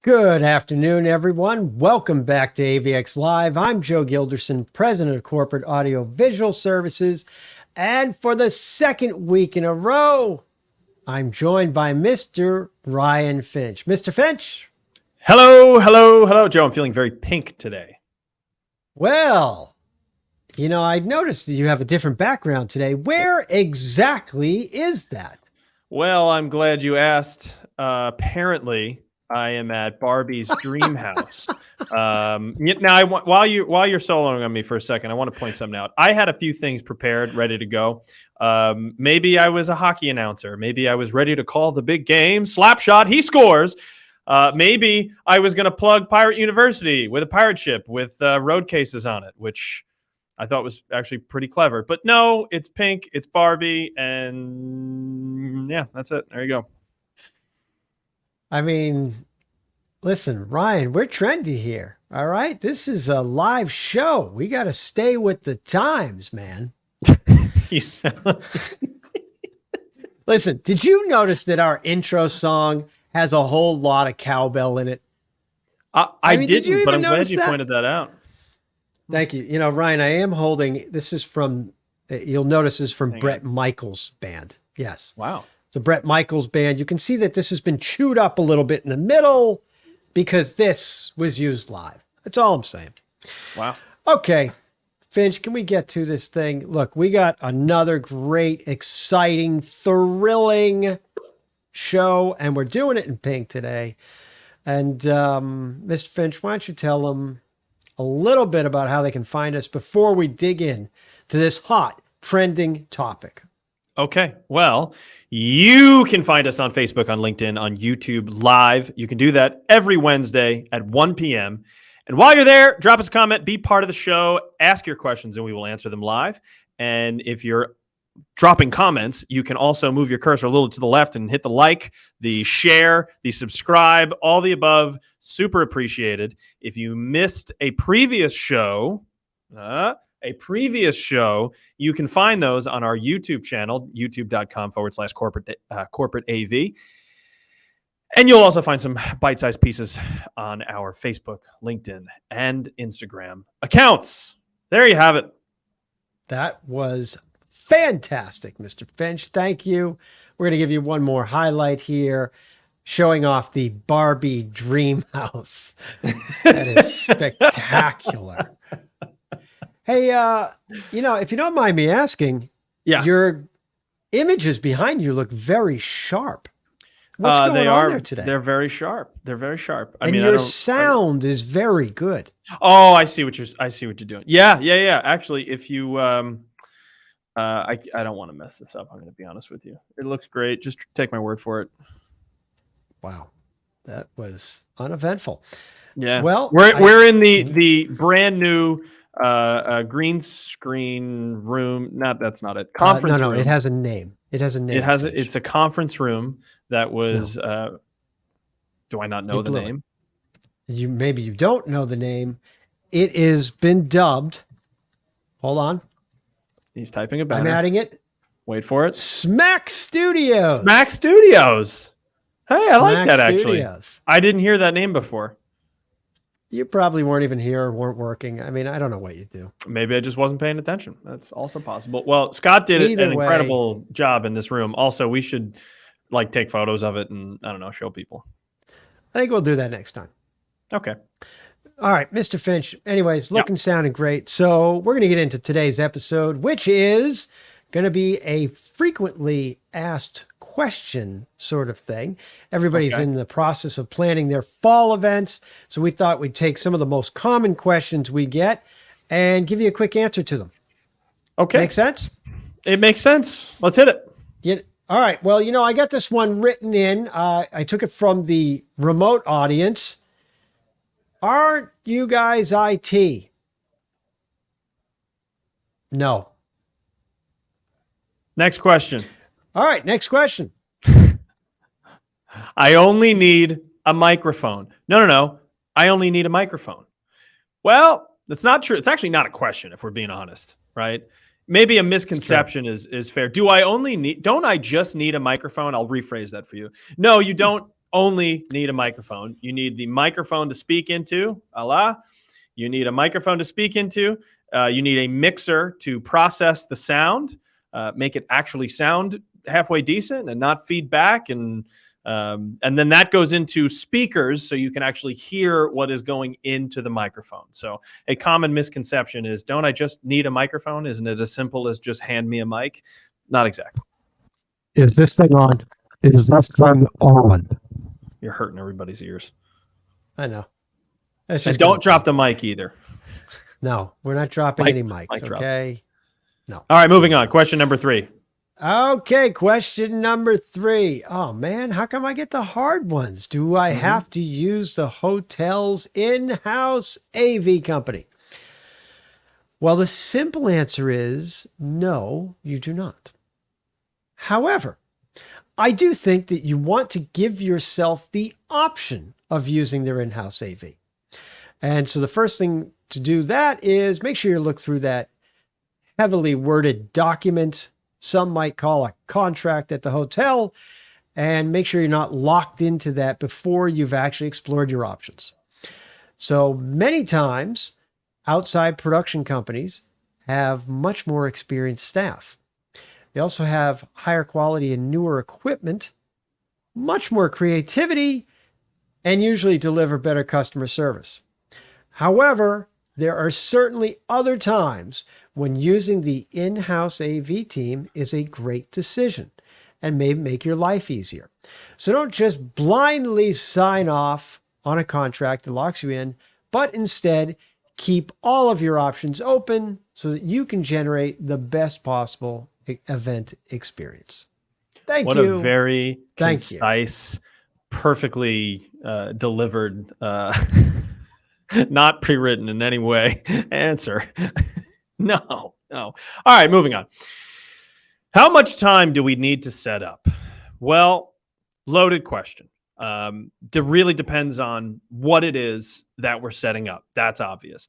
Good afternoon, everyone. Welcome back to AVX Live. I'm Joe Gilderson, President of Corporate Audio Visual Services. And for the second week in a row, I'm joined by Mr. Ryan Finch. Mr. Finch. Hello, Joe. I'm feeling very pink today. Well, I noticed that you have a different background today. Where exactly is that? Well, I'm glad you asked. Apparently, I am at Barbie's dream house. Now, while you're soloing on me for a second, I want to point something out. I had a few things prepared, ready to go. Maybe I was a hockey announcer. Maybe I was ready to call the big game. Slap shot, he scores. Maybe I was going to plug Pirate University with a pirate ship with road cases on it, which I thought was actually pretty clever. But no, it's pink, it's Barbie, and yeah, that's it. There you go. I mean, listen, Ryan, we're trendy here. All right. This is a live show. We got to stay with the times, man. Listen, did you notice that our intro song has a whole lot of cowbell in it? I mean, didn't, but I'm glad you pointed that out. Thank you. Ryan, I am holding, this is from, you'll notice this is from Bret Michaels' band. Yes. Wow. The Bret Michaels band. You can see that this has been chewed up a little bit in the middle because this was used live. That's all I'm saying. Wow. Okay. Finch, can we get to this thing? Look, we got another great, exciting, thrilling show, and we're doing it in pink today. And Mr. Finch, why don't you tell them a little bit about how they can find us before we dig in to this hot, trending topic? Okay. Well, you can find us on Facebook, on LinkedIn, on YouTube live. You can do that every Wednesday at 1 p.m. And while you're there, drop us a comment, be part of the show, ask your questions, and we will answer them live. And if you're dropping comments, you can also move your cursor a little to the left and hit the like, the share, the subscribe, all the above. Super appreciated. If you missed a previous show, you can find those on our YouTube channel, youtube.com/corporate AV. And you'll also find some bite-sized pieces on our Facebook, LinkedIn, and Instagram accounts. There you have it. That was fantastic, Mr. Finch. Thank you. We're going to give you one more highlight here, showing off the Barbie dream house. That is spectacular. Hey, if you don't mind me asking, your images behind you look very sharp. What's going on there today? They're very sharp. Your sound is very good. Oh, I see what you're doing. Yeah. Actually, if you, I don't want to mess this up. I'm going to be honest with you. It looks great. Just take my word for it. Wow, that was uneventful. Yeah. Well, we're in the brand new green screen room. That's not it. Conference room. No, it has a name. It's a conference room that was. Do I not know the name? Maybe you don't know the name. It has been dubbed. Hold on. He's typing a banner. I'm adding it. Wait for it. Smack Studios. Smack Studios. Hey, I like that actually. I didn't hear that name before. You probably weren't even here or weren't working. I mean, I don't know what you do. Maybe I just wasn't paying attention. That's also possible. Well, Scott did an incredible job in this room. Also, we should take photos of it and, I don't know, show people. I think we'll do that next time. Okay. All right, Mr. Finch. Anyways, looking, sounding great. So we're going to get into today's episode, which is going to be a frequently asked question sort of thing. Everybody's in the process of planning their fall events. So we thought we'd take some of the most common questions we get and give you a quick answer to them. Okay. Make sense? It makes sense. Let's hit it. Yeah. All right. Well, I got this one written in. I took it from the remote audience. Aren't you guys IT? No. Next question. All right, next question. I only need a microphone. No. I only need a microphone. Well, that's not true. It's actually not a question, if we're being honest, right? Maybe a misconception is fair. Don't I just need a microphone? I'll rephrase that for you. No, you don't only need a microphone. You need the microphone to speak into, You need a microphone to speak into. You need a mixer to process the sound, make it actually sound halfway decent and not feedback. And then that goes into speakers so you can actually hear what is going into the microphone. So a common misconception is, don't I just need a microphone? Isn't it as simple as just hand me a mic? Not exactly. Is this thing on? Is this thing on? You're hurting everybody's ears. I know. And don't drop the mic either. No, we're not dropping any mics, okay? No. All right, moving on. Question number 3. Okay, question number 3. Oh, man, how come I get the hard ones? Do I have to use the hotel's in-house AV company? Well, the simple answer is no, you do not. However, I do think that you want to give yourself the option of using their in-house AV. And so the first thing to do that is make sure you look through that heavily worded document, some might call a contract at the hotel, and make sure you're not locked into that before you've actually explored your options. So many times, outside production companies have much more experienced staff. They also have higher quality and newer equipment, much more creativity, and usually deliver better customer service. However, there are certainly other times when using the in-house AV team is a great decision and may make your life easier. So don't just blindly sign off on a contract that locks you in, but instead keep all of your options open so that you can generate the best possible event experience. Thank you. What a very concise, perfectly delivered, not pre-written in any way answer. No. All right, moving on. How much time do we need to set up? Well, loaded question. It really depends on what it is that we're setting up. That's obvious.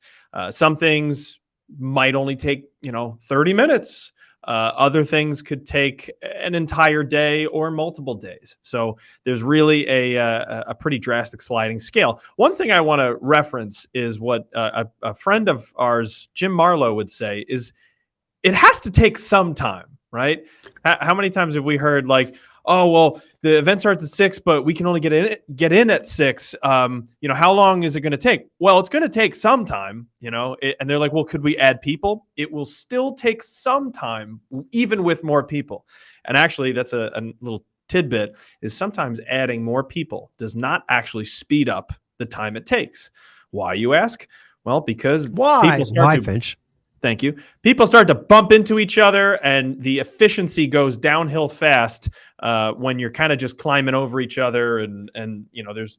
Some things might only take 30 minutes. Other things could take an entire day or multiple days. So there's really a pretty drastic sliding scale. One thing I want to reference is what a friend of ours, Jim Marlowe, would say is it has to take some time, right? How many times have we heard like, oh, well, the event starts at 6, but we can only get in at 6. How long is it going to take? Well, it's going to take some time, and they're like, well, could we add people? It will still take some time, even with more people. And actually, that's a little tidbit, is sometimes adding more people does not actually speed up the time it takes. Why, you ask? Well, because people start Finch? Thank you. People start to bump into each other, and the efficiency goes downhill fast when you're kind of just climbing over each other, and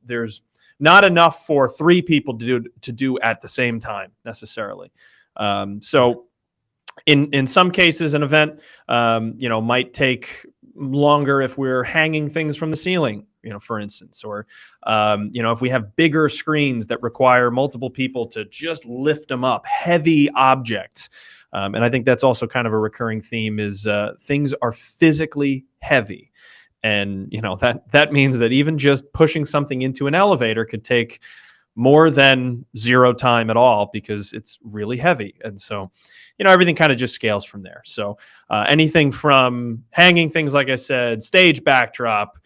there's not enough for 3 people to do at the same time necessarily. So in some cases, an event might take longer if we're hanging things from the ceiling, for instance, or if we have bigger screens that require multiple people to just lift them up, heavy objects. And I think that's also kind of a recurring theme is things are physically heavy. And, that means that even just pushing something into an elevator could take more than 0 time at all because it's really heavy. And so, everything kind of just scales from there. So anything from hanging things, like I said, stage backdrop,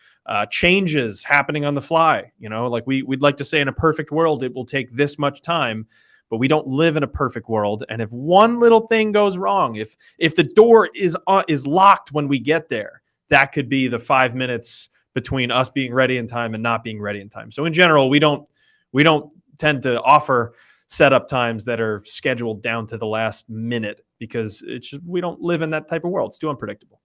changes happening on the fly, like we'd like to say in a perfect world, it will take this much time, but we don't live in a perfect world. And if one little thing goes wrong, if the door is locked when we get there, that could be the 5 minutes between us being ready in time and not being ready in time. So in general, we don't tend to offer setup times that are scheduled down to the last minute because we don't live in that type of world. It's too unpredictable.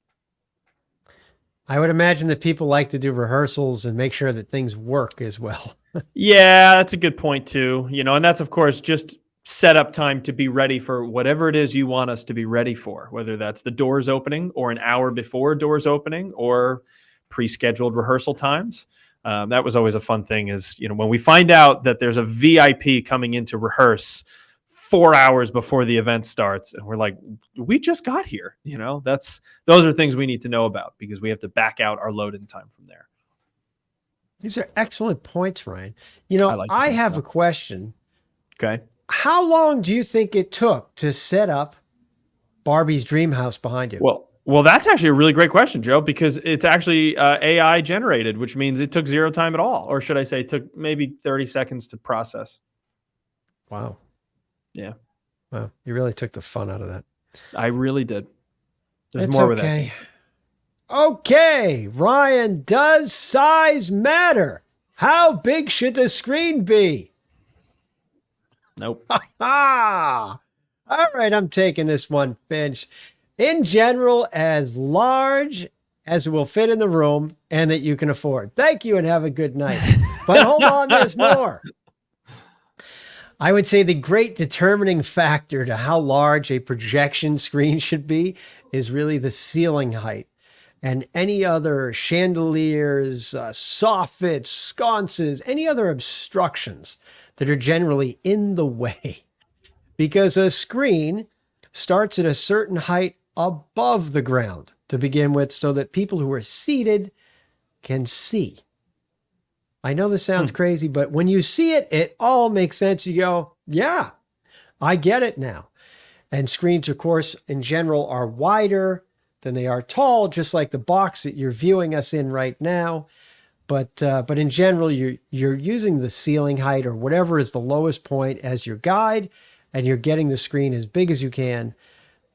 I would imagine that people like to do rehearsals and make sure that things work as well. Yeah, that's a good point too. And that's of course just setup time to be ready for whatever it is you want us to be ready for, whether that's the doors opening or an hour before doors opening or pre-scheduled rehearsal times. That was always a fun thing is, when we find out that there's a VIP coming in to rehearse 4 hours before the event starts, and we're like, we just got here. Those are things we need to know about because we have to back out our load-in time from there. These are excellent points, Ryan. You I know, like I that have stuff. a question. Okay. How long do you think it took to set up Barbie's dream house behind you? Well, that's actually a really great question, Joe, because it's actually AI generated, which means it took zero time at all, or should I say, it took maybe 30 seconds to process. Wow. Yeah, Wow. You really took the fun out of that. I really did. There's It's more with that. okay. Okay, Ryan, does size matter? How big should the screen be? Nope. Ah, all right, I'm taking this one, Finch. In general, as large as it will fit in the room and that you can afford. Thank you and have a good night. But hold on, there's more. I would say the great determining factor to how large a projection screen should be is really the ceiling height. And any other chandeliers, soffits, sconces, any other obstructions that are generally in the way. Because a screen starts at a certain height above the ground to begin with so that people who are seated can see. I know this sounds crazy, but when you see it, it all makes sense. You go, yeah, I get it now. And screens, of course, in general, are wider than they are tall, just like the box that you're viewing us in right now. But in general, you're using the ceiling height or whatever is the lowest point as your guide, and you're getting the screen as big as you can,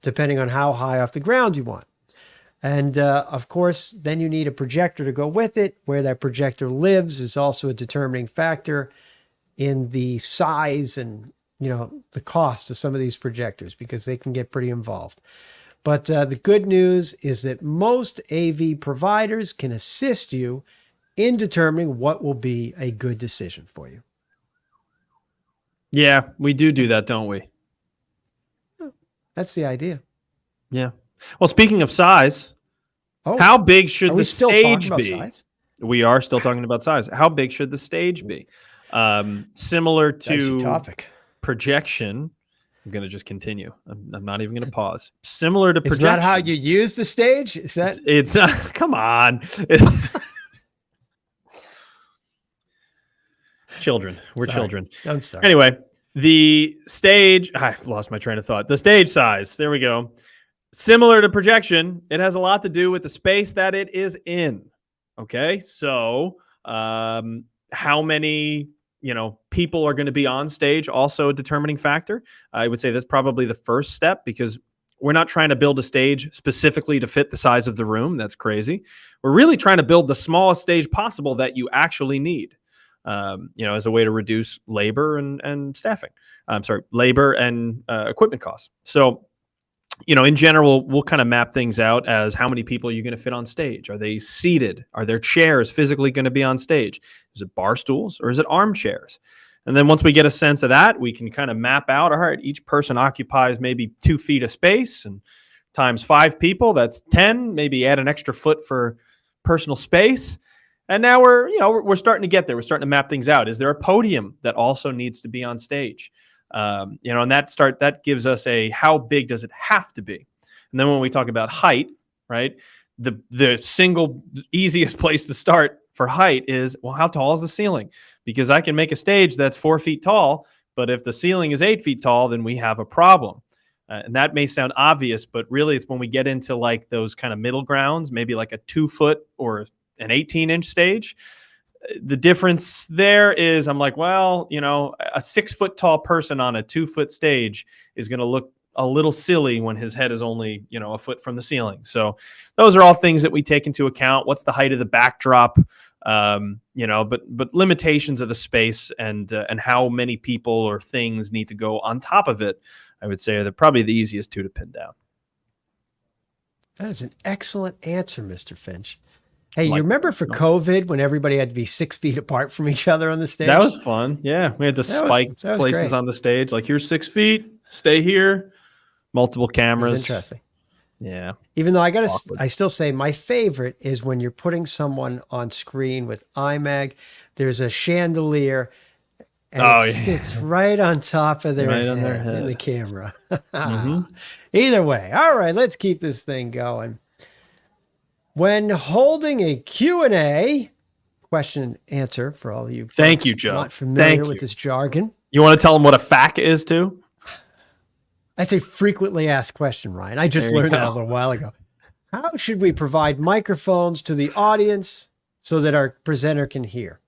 depending on how high off the ground you want. And of course, then you need a projector to go with it. Where that projector lives is also a determining factor in the size and the cost of some of these projectors because they can get pretty involved. But the good news is that most AV providers can assist you in determining what will be a good decision for you. Yeah, we do that, don't we? That's the idea. Yeah. Well, speaking of size, Oh, how big should are we the still talking stage about be? size? We are still talking about size. How big should the stage be? Similar Dicey to topic. projection. I'm going to just continue. I'm not even going to pause. Similar to It's projection. not how you use the stage. Is that? It's not. Come on. Children. We're Sorry. children. I'm sorry. Anyway, the stage. I've lost my train of thought. The stage size. There we go. Similar to projection, it has a lot to do with the space that it is in. Okay, so how many people are going to be on stage, also a determining factor. I would say that's probably the first step because we're not trying to build a stage specifically to fit the size of the room. That's crazy. We're really trying to build the smallest stage possible that you actually need. As a way to reduce labor and staffing. Labor and equipment costs. So, in general, we'll kind of map things out as how many people are you going to fit on stage? Are they seated? Are there chairs physically going to be on stage? Is it bar stools or is it armchairs? And then once we get a sense of that, we can kind of map out, all right, each person occupies maybe 2 feet of space and times 5 people, that's 10, maybe add an extra foot for personal space. And now we're starting to get there. We're starting to map things out. Is there a podium that also needs to be on stage? And that gives us a how big does it have to be? And then when we talk about height, right, the single easiest place to start for height is, well, how tall is the ceiling? Because I can make a stage that's 4 feet tall, but if the ceiling is 8 feet tall, then we have a problem. And that may sound obvious, but really it's when we get into like those kind of middle grounds, maybe like a 2 foot or an 18-inch stage. The difference there is I'm like, well, a 6 foot tall person on a 2 foot stage is going to look a little silly when his head is only, a foot from the ceiling. So those are all things that we take into account. What's the height of the backdrop? But limitations of the space and how many people or things need to go on top of it, I would say are probably the easiest two to pin down. That is an excellent answer, Mr. Finch. Hey, you remember for COVID when everybody had to be 6 feet apart from each other on the stage? That was fun. Yeah. We had to spike places great. On the stage. Like, here's 6 feet, stay here. Multiple cameras. Interesting. Yeah. Even though I still say my favorite is when you're putting someone on screen with IMAG, there's a chandelier and it sits right on top of their head in the camera. Mm-hmm. Either way. All right, let's keep this thing going. When holding a Q&A, question and answer for all of you. Thank folks you, Joe. Not familiar Thank with you. this jargon. You want to tell them what a FAQ is too? That's a frequently asked question, Ryan. I just There you learned that go. a little while ago. How should we provide microphones to the audience so that our presenter can hear?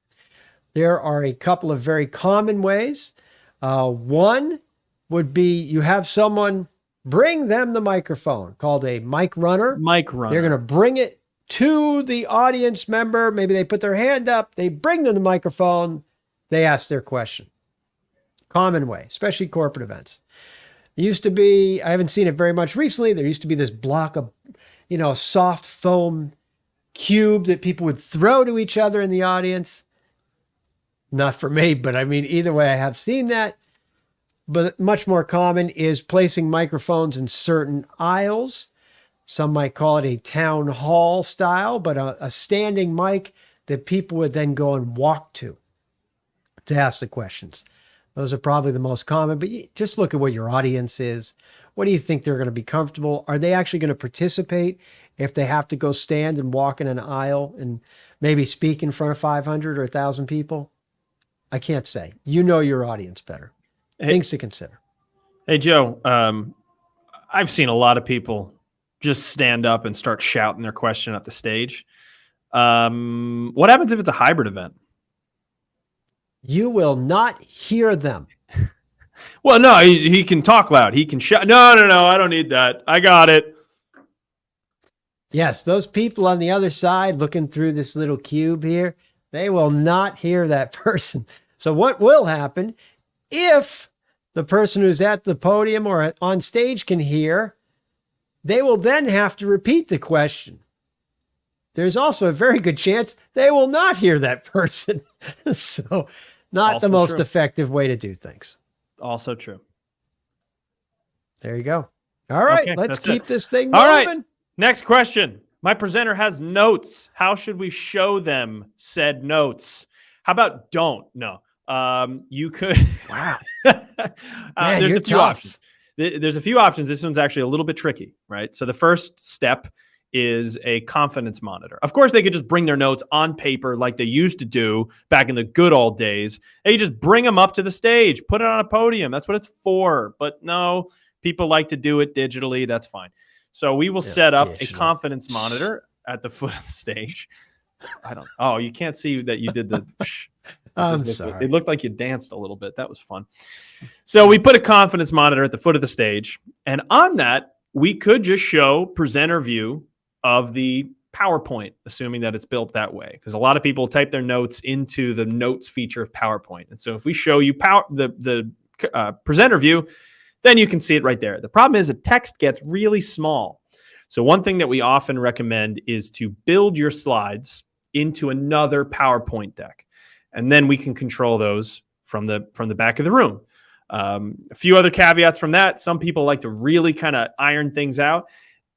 There are a couple of very common ways. One would be you have someone bring them the microphone, called a mic runner. Mic runner. They're going to bring it to the audience member. Maybe they put their hand up, they bring them the microphone, they ask their question. Common way, especially corporate events. There used to be, I haven't seen it very much recently, there used to be this block of, soft foam cube that people would throw to each other in the audience. Not for me, but I mean, either way, I have seen that. But much more common is placing microphones in certain aisles. Some might call it a town hall style, but a standing mic that people would then go and walk to ask the questions. Those are probably the most common, but just look at what your audience is. What do you think they're going to be comfortable? Are they actually going to participate if they have to go stand and walk in an aisle and maybe speak in front of 500 or 1,000 people? I can't say. You know your audience better. Things to consider. Hey, Joe, I've seen a lot of people just stand up and start shouting their question at the stage. What happens if it's a hybrid event? You will not hear them. Well, no, he can talk loud. He can shout. No, I don't need that. I got it. Yes, those people on the other side looking through this little cube here, they will not hear that person. So what will happen if the person who's at the podium or on stage can hear, they will then have to repeat the question. There's also a very good chance they will not hear that person. So not Also the most true. effective way to do things. Also true. There you go. All right, Okay, let's that's keep it. this thing All moving. right. Next question. My presenter has notes. How should we show them said notes? How about don't? No. You could. Wow. There's you're a few tough. options. There's a few options. This one's actually a little bit tricky, right? So the first step is a confidence monitor. Of course, they could just bring their notes on paper like they used to do back in the good old days. They just bring them up to the stage, put it on a podium. That's what it's for. But no, people like to do it digitally. That's fine. So we will set up a confidence monitor at the foot of the stage. Oh, you can't see that you did the. I'm sorry. It looked like you danced a little bit. That was fun. So we put a confidence monitor at the foot of the stage. And on that, we could just show presenter view of the PowerPoint, assuming that it's built that way. Because a lot of people type their notes into the notes feature of PowerPoint. And so if we show you the presenter view, then you can see it right there. The problem is the text gets really small. So one thing that we often recommend is to build your slides into another PowerPoint deck. And then we can control those from the back of the room. A few other caveats from that. Some people like to really kind of iron things out.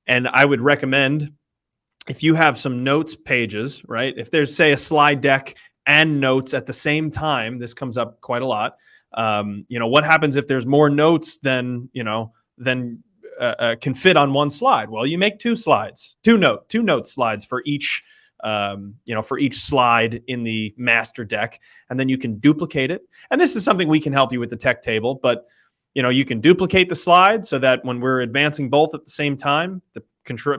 And I would recommend if you have some notes pages, right? If there's, say, a slide deck and notes at the same time, this comes up quite a lot. What happens if there's more notes than can fit on one slide? Well, you make two note slides for each slide in the master deck, and then you can duplicate it. And this is something we can help you with the tech table, but you can duplicate the slide so that when we're advancing both at the same time, the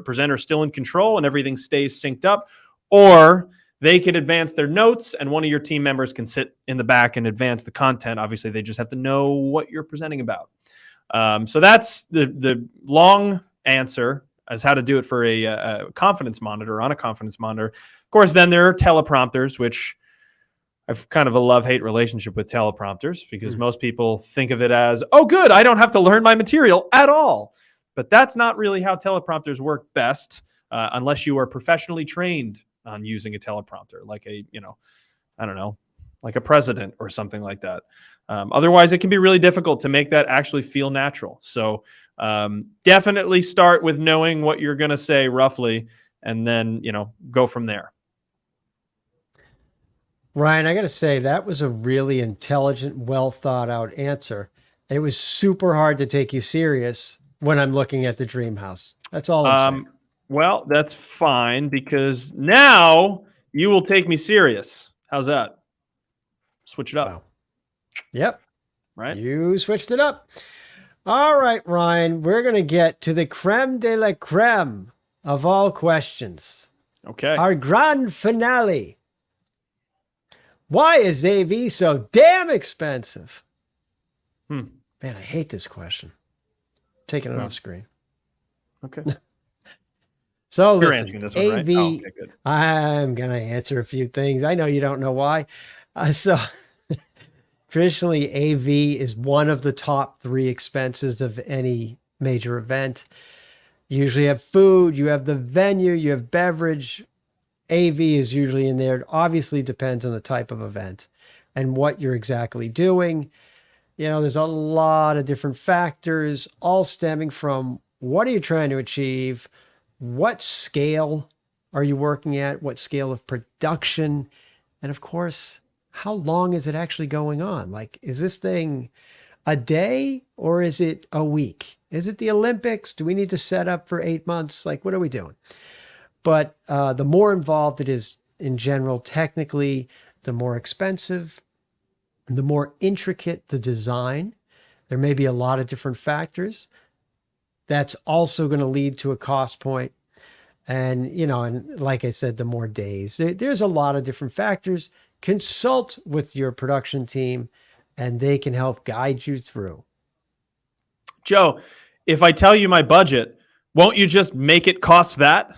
presenter is still in control and everything stays synced up, or they can advance their notes and one of your team members can sit in the back and advance the content. Obviously, they just have to know what you're presenting about. So that's the long answer as how to do it for a confidence monitor, on a confidence monitor. Of course, then there are teleprompters, which I've kind of a love-hate relationship with teleprompters because most people think of it as, oh, good, I don't have to learn my material at all. But that's not really how teleprompters work best unless you are professionally trained on using a teleprompter, like like a president or something like that. Otherwise, it can be really difficult to make that actually feel natural. So definitely start with knowing what you're going to say roughly, and then, go from there. Ryan, I got to say, that was a really intelligent, well thought out answer. It was super hard to take you serious when I'm looking at the dream house. That's all I'm saying. Well, that's fine because now you will take me serious. How's that? Switch it up. Wow. Yep. Right? You switched it up. All right, Ryan, we're going to get to the creme de la creme of all questions. Okay. Our grand finale. Why is AV so damn expensive? Man, I hate this question. Taking it off screen. Okay. So You're listen, answering this one, AV, right? Oh, okay, good. I'm going to answer a few things. I know you don't know why. So traditionally, AV is one of the top 3 expenses of any major event. You usually have food, you have the venue, you have beverage. AV is usually in there. It obviously depends on the type of event and what you're exactly doing. You know, there's a lot of different factors, all stemming from what are you trying to achieve? What scale are you working at? What scale of production? And of course, how long is it actually going on? Like, is this thing a day or is it a week? Is it the Olympics? Do we need to set up for 8 months? Like, what are we doing? But the more involved it is in general, technically, the more expensive, the more intricate the design. There may be a lot of different factors. That's also going to lead to a cost point. And, you know, and like I said, the more days, there's a lot of different factors. Consult with your production team and they can help guide you through. Joe, if I tell you my budget, won't you just make it cost that?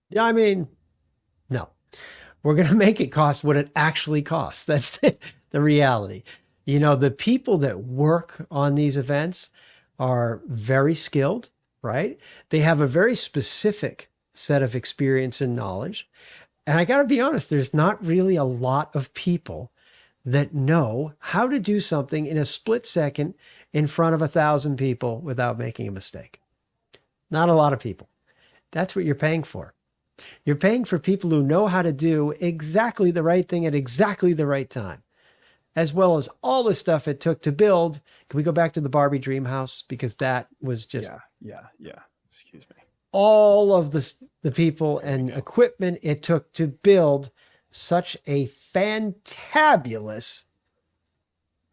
Yeah, I mean, no. We're going to make it cost what it actually costs. That's the reality. You know, the people that work on these events are very skilled, right? They have a very specific set of experience and knowledge. And I got to be honest, there's not really a lot of people that know how to do something in a split second in front of 1,000 people without making a mistake. Not a lot of people. That's what you're paying for. You're paying for people who know how to do exactly the right thing at exactly the right time, as well as all the stuff it took to build. Can we go back to the Barbie Dream House? Because that was just Yeah. Excuse me. all of the people and equipment it took to build such a fantabulous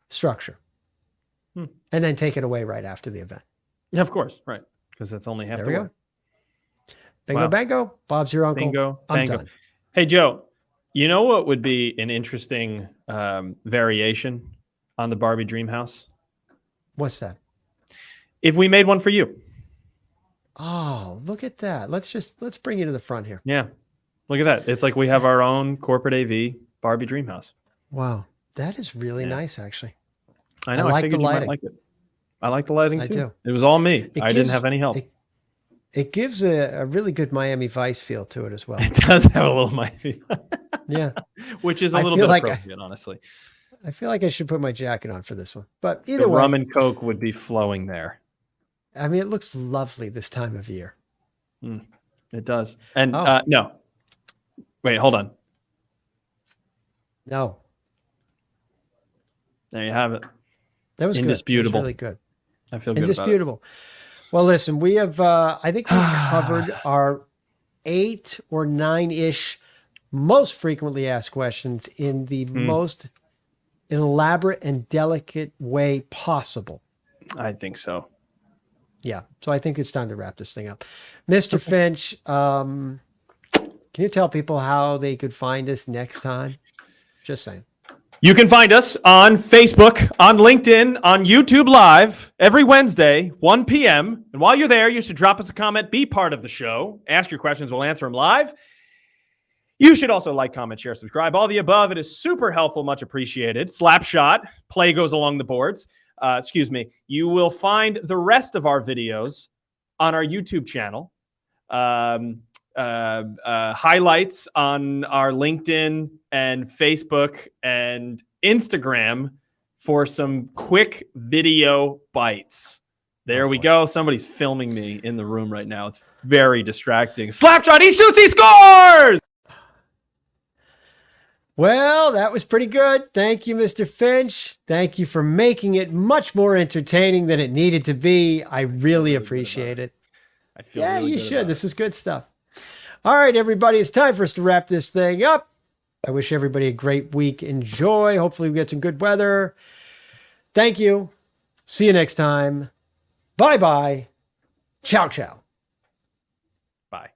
structure, and then take it away right after the event. Yeah, of course. Right. Because that's only half There the we work. go. Bingo, bango. Bob's your uncle. Bingo, I'm bango. done. Hey, Joe, you know what would be an interesting variation on the Barbie Dream House? What's that? If we made one for you. Oh, look at that. Let's bring you to the front here. Yeah. Look at that. It's like we have our own corporate AV Barbie Dream House. Wow. That is really nice, actually. I know. I I like figured the you might lighting. like it. I like the lighting I too. do. It was all me. It I gives- didn't have any help. It gives a really good Miami Vice feel to it as well. It does have a little Miami, Yeah. which is a I little feel bit like appropriate, honestly. I feel like I should put my jacket on for this one. But The either way, rum and Coke would be flowing there. I mean, it looks lovely this time of year. It does. And Oh. wait, hold on. No, There you have it. that was Indisputable. Good. That was really good. I feel good about it. Indisputable. Well, listen, we have, I think we've covered our 8 or 9-ish most frequently asked questions in the most elaborate and delicate way possible. I think so. Yeah. So I think it's time to wrap this thing up. Mr. Finch, can you tell people how they could find us next time? Just saying. You can find us on Facebook, on LinkedIn, on YouTube Live every Wednesday, 1 p.m. And while you're there, you should drop us a comment, be part of the show, ask your questions, we'll answer them live. You should also like, comment, share, subscribe. All the above. It is super helpful, much appreciated. Slapshot, play goes along the boards. You will find the rest of our videos on our YouTube channel. Highlights on our LinkedIn and Facebook and Instagram for some quick video bites. There we go. Somebody's filming me in the room right now. It's very distracting. Slapshot, he shoots, he scores! Well, that was pretty good. Thank you, Mr. Finch. Thank you for making it much more entertaining than it needed to be. I really appreciate it. I feel Yeah, really you good should. about This is good stuff. All right, everybody, it's time for us to wrap this thing up. I wish everybody a great week. Enjoy. Hopefully we get some good weather. Thank you. See you next time. Bye-bye. Ciao, ciao. Bye.